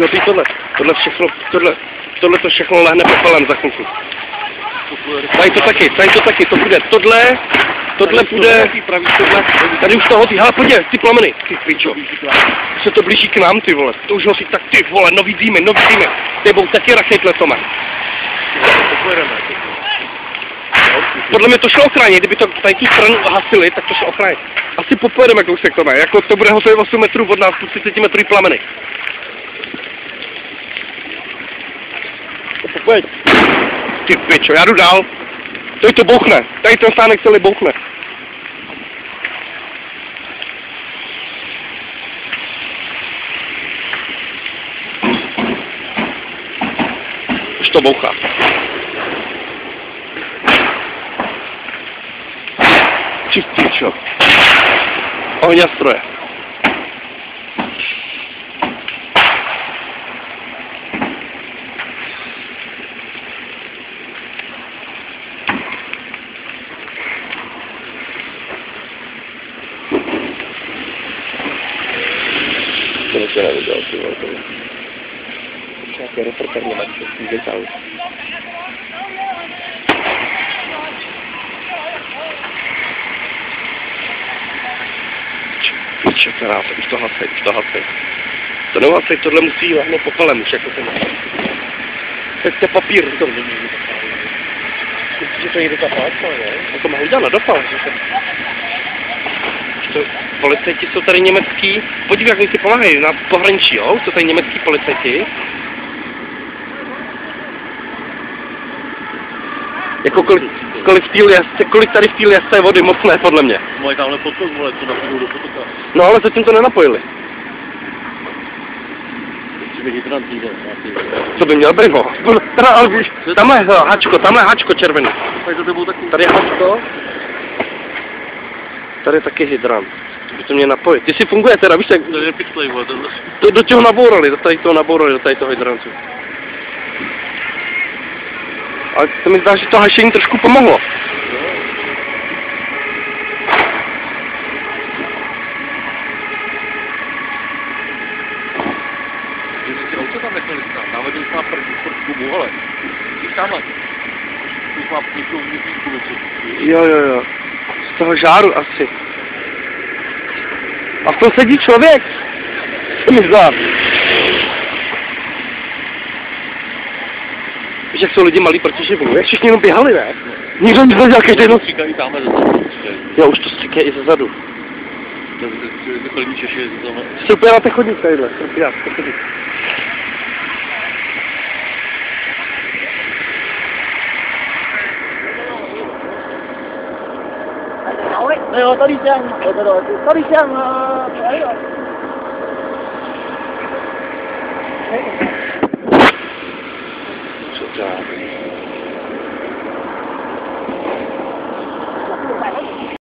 Jo, ty tohle to všechno lehne popelem za chvilku. Tady to taky, to bude tohle bude, tady už to hodí, hele podívej, ty plameny, ty pičo, se to blíží k nám, ty vole, to už nosí tak, ty vole, nový dýmy, ty budou taky raketle, Tome. Podle mě to šlo ochránit, kdyby to tady tu stranu hasili, tak to šlo ochránit. Asi popojedeme kousek, Tome, jako to bude hotově 8 metrů od nás, 30 metrů plameny. Pojď. Ty pičo, já jdu dál. Tady to bouchne, tady ten stánek celý bouchne. Už to bouchá. Ty pičo. Ohňastroje. To ještě neviděl, ty vole, tohle. Nějaký reporter německý, viděl. Piče, teda, už to hasej. To neuhasej, tohle musí hlavně popelem už, jako ten. Teď je papír, to není. Myslíš, že to někdo zapál, ne? To má udělat, dopal. Policajti jsou tady německý, podívej, jak mi si pomáhají na pohraničí, jo? Jsou tady německý policajti. Jako kolik tady v téhle jasné vody, moc ne, podle mě. Mají tamhle potok, vole, co napojou do potoka. No ale zatím to nenapojili. Co by měl být, no? Tamhle háčko červený. Tady je háčko. Tady je taky hydrant. By to mě napojit. Ty si funguje teda, víš jak... Do těho nabourali, do tady toho hydrantu. Ale to mi zdá, že to hašení trošku pomohlo. Že si ty auto tam nechali stát, dáme to má prd gumu, ale když tamhle. Už má někoho vnitřku něco. Jo. Z toho žáru asi. A v tom sedí člověk. Co mi zdá. Víš, jak jsou lidi malí proti živu, jak všichni jenom běhali, ne? Nikdo nic nedělal, každý jenom... Stříkají tamhle zezadu. Jo, už to stříkají i zezadu. To chodní Češi je tamhle. Vstupuje na ten chodník tadyhle, vstupuje na ten chodník. Jo, tady jsem, Co dělá?